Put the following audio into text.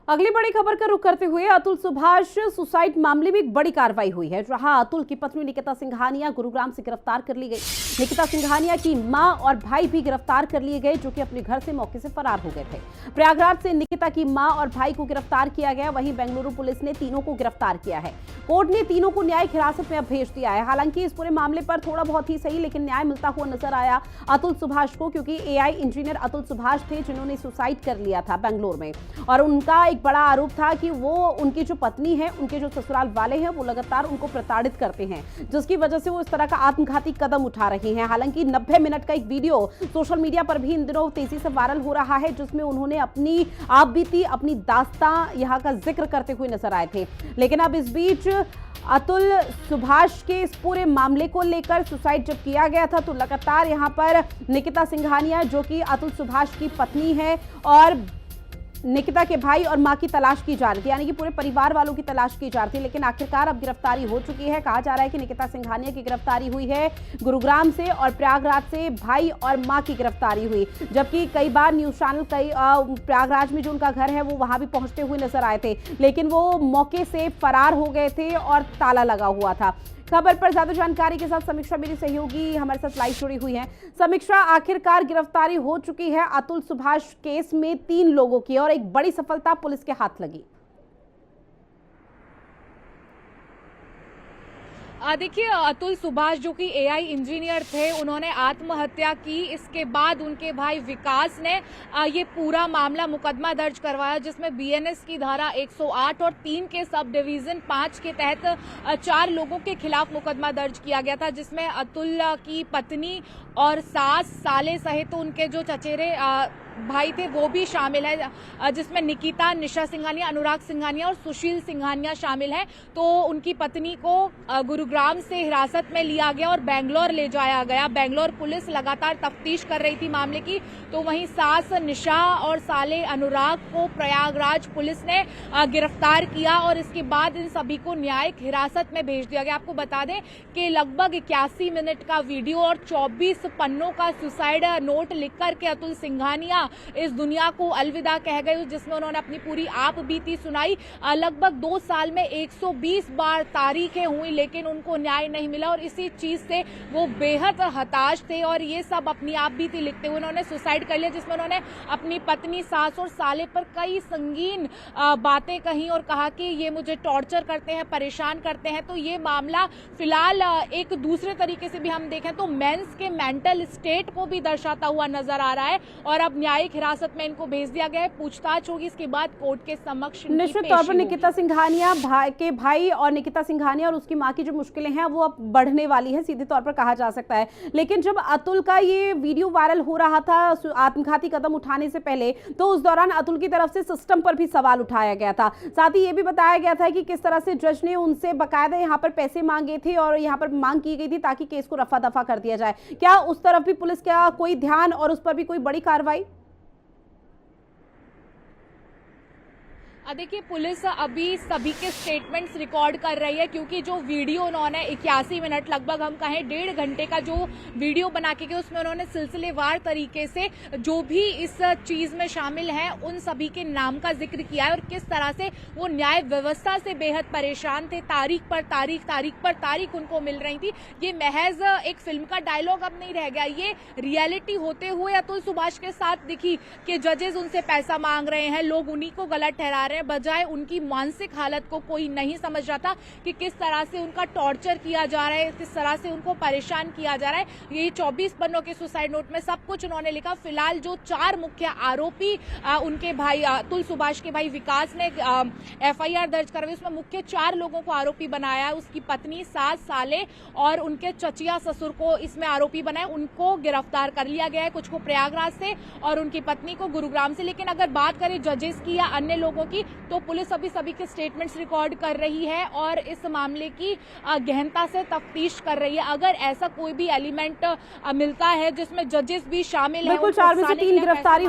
अगली बड़ी खबर का रुख करते हुए अतुल सुभाष सुसाइड मामले में एक बड़ी कार्रवाई हुई है, जहां अतुल की पत्नी निकिता सिंघानिया गुरुग्राम से गिरफ्तार कर ली गई। निकिता सिंघानिया की मां और भाई भी गिरफ्तार कर लिए गए, जो कि अपने घर से मौके से फरार हो गए थे। प्रयागराज से निकिता की मां और भाई को गिरफ्तार किया गया, वहीं बेंगलुरु पुलिस ने तीनों को गिरफ्तार किया है। कोर्ट ने तीनों को न्यायिक हिरासत में अब भेज दिया है। हालांकि इस पूरे मामले पर थोड़ा बहुत ही सही लेकिन न्याय मिलता हुआ नजर आया अतुल सुभाष को, क्योंकि एआई इंजीनियर अतुल सुभाष थे जिन्होंने सुसाइड कर लिया था बेंगलुरु में। और उनका एक बड़ा आरोप था कि वो उनकी जो पत्नी है, उनके जो ससुराल वाले हैं, वो लगातार उनको प्रताड़ित करते हैं, जिसकी वजह से वो इस तरह का आत्मघाती कदम उठा रही हैं। हालांकि 90 मिनट का एक वीडियो सोशल मीडिया पर भी इन दिनों तेजी से वायरल हो रहा है, जिसमें उन्होंने अपनी आपबीती, अपनी दास्तां यहाँ का जिक्र करते हुए नजर आए थे। लेकिन अब इस बीच अतुल सुभाष के इस पूरे मामले को लेकर सुसाइड जब किया गया था, तो लगातार यहाँ पर निकिता सिंघानिया, जो कि अतुल सुभाष की पत्नी है, और निकिता के भाई और मां की तलाश की जा रही थी, यानी कि पूरे परिवार वालों की तलाश की जा रही थी। लेकिन आखिरकार अब गिरफ्तारी हो चुकी है। कहा जा रहा है कि निकिता सिंघानिया की गिरफ्तारी हुई है गुरुग्राम से, और प्रयागराज से भाई और मां की गिरफ्तारी हुई। जबकि कई बार न्यूज चैनल प्रयागराज में जो उनका घर है वो वहां भी पहुंचते हुए नजर आए थे, लेकिन वो मौके से फरार हो गए थे और ताला लगा हुआ था। खबर पर ज्यादा जानकारी के साथ समीक्षा मेरी सहयोगी हमारे साथ लाइव जुड़ी हुई हैं। समीक्षा, आखिरकार गिरफ्तारी हो चुकी है अतुल सुभाष केस में 3 लोगों की, और एक बड़ी सफलता पुलिस के हाथ लगी। देखिए, अतुल सुभाष जो कि एआई इंजीनियर थे, उन्होंने आत्महत्या की। इसके बाद उनके भाई विकास ने ये पूरा मामला मुकदमा दर्ज करवाया, जिसमें बीएनएस की धारा 108 और 3 के सब डिवीजन 5 के तहत 4 लोगों के खिलाफ मुकदमा दर्ज किया गया था, जिसमें अतुल की पत्नी और सास, साले सहित उनके जो चचेरे भाई थे वो भी शामिल है, जिसमें निकिता, निशा सिंघानिया, अनुराग सिंघानिया और सुशील सिंघानिया शामिल हैं। तो उनकी पत्नी को गुरुग्राम से हिरासत में लिया गया और बेंगलोर ले जाया गया। बेंगलोर पुलिस लगातार तफ्तीश कर रही थी मामले की। तो वहीं सास निशा और साले अनुराग को प्रयागराज पुलिस ने गिरफ्तार किया, और इसके बाद इन सभी को न्यायिक हिरासत में भेज दिया गया। आपको बता दें कि लगभग 81 मिनट का वीडियो और 24 पन्नों का सुसाइड नोट लिख करके अतुल सिंघानिया इस दुनिया को अलविदा कह गए, जिसमें उन्होंने अपनी पूरी आप बीती सुनाई। लगभग 2 साल में 120 बार तारीखें हुई, लेकिन उनको न्याय नहीं मिला, और इसी चीज से वो बेहद हताश थे। और ये सब अपनी आप बीती लिखते हुए उन्होंने सुसाइड कर लिया, जिसमें उन्होंने अपनी पत्नी, सास और साले पर कई संगीन बातें कही और कहा कि ये मुझे टॉर्चर करते हैं, परेशान करते हैं। तो ये मामला फिलहाल एक दूसरे तरीके से भी हम देखें तो मेंस के मेंटल स्टेट को भी दर्शाता हुआ नजर आ रहा है, और अब न्यायिक हिरासत में इनको भेज दिया गया है। पूछताछ होगी, इसके बाद कोर्ट के समक्ष निश्चित तौर पर निकिता सिंघानिया भाई और निकिता सिंघानिया और उसकी मां की जो मुश्किलें हैं वो अब बढ़ने वाली हैं, सीधे तौर पर कहा जा सकता है। लेकिन जब अतुल का ये वीडियो वायरल हो रहा था आत्मघाती कदम उठाने से पहले, तो उस दौरान अतुल की तरफ से सिस्टम पर भी सवाल उठाया गया था। साथ ही ये भी बताया गया था कि किस तरह से जज ने उनसे बकायदा यहाँ पर पैसे मांगे थे और यहाँ पर मांग की गई थी ताकि केस को रफा दफा कर दिया जाए। क्या उस तरफ भी पुलिस का कोई ध्यान और उस पर भी कोई बड़ी कार्रवाई? देखिए, पुलिस अभी सभी के स्टेटमेंट्स रिकॉर्ड कर रही है, क्योंकि जो वीडियो उन्होंने 81 मिनट, लगभग हम कहें 1.5 घंटे का जो वीडियो बना के, उसमें उन्होंने सिलसिलेवार तरीके से जो भी इस चीज में शामिल हैं उन सभी के नाम का जिक्र किया है, और किस तरह से वो न्याय व्यवस्था से बेहद परेशान थे। तारीख पर तारीख उनको मिल रही थी। ये महज एक फिल्म का डायलॉग अब नहीं रह गया, ये रियलिटी होते हुए अतुल सुभाष के साथ दिखी कि जजेस उनसे पैसा मांग रहे हैं, लोग उन्हीं को गलत ठहरा रहे हैं, बजाय उनकी मानसिक हालत को कोई नहीं समझ रहा था कि किस तरह से उनका टॉर्चर किया जा रहा है, किस तरह से उनको परेशान किया जा रहा है। ये 24 पन्नों के सुसाइड नोट में सब कुछ उन्होंने लिखा। फिलहाल जो 4 मुख्य आरोपी उनके भाई अतुल सुभाष के भाई विकास ने एफआईआर दर्ज करवाई, उसमें मुख्य 4 लोगों को आरोपी बनाया है। उसकी पत्नी, सास, साले और उनके चचिया ससुर को इसमें आरोपी बनाया। उनको गिरफ्तार कर लिया गया है, कुछ को प्रयागराज से और उनकी पत्नी को गुरुग्राम से। लेकिन अगर बात करें जजेस की या अन्य लोगों की, तो पुलिस अभी सभी के स्टेटमेंट्स रिकॉर्ड कर रही है और इस मामले की गहनता से तफ्तीश कर रही है। अगर ऐसा कोई भी एलिमेंट मिलता है जिसमें जजेस भी शामिल हैं, 4 में से 3 गिरफ्तारी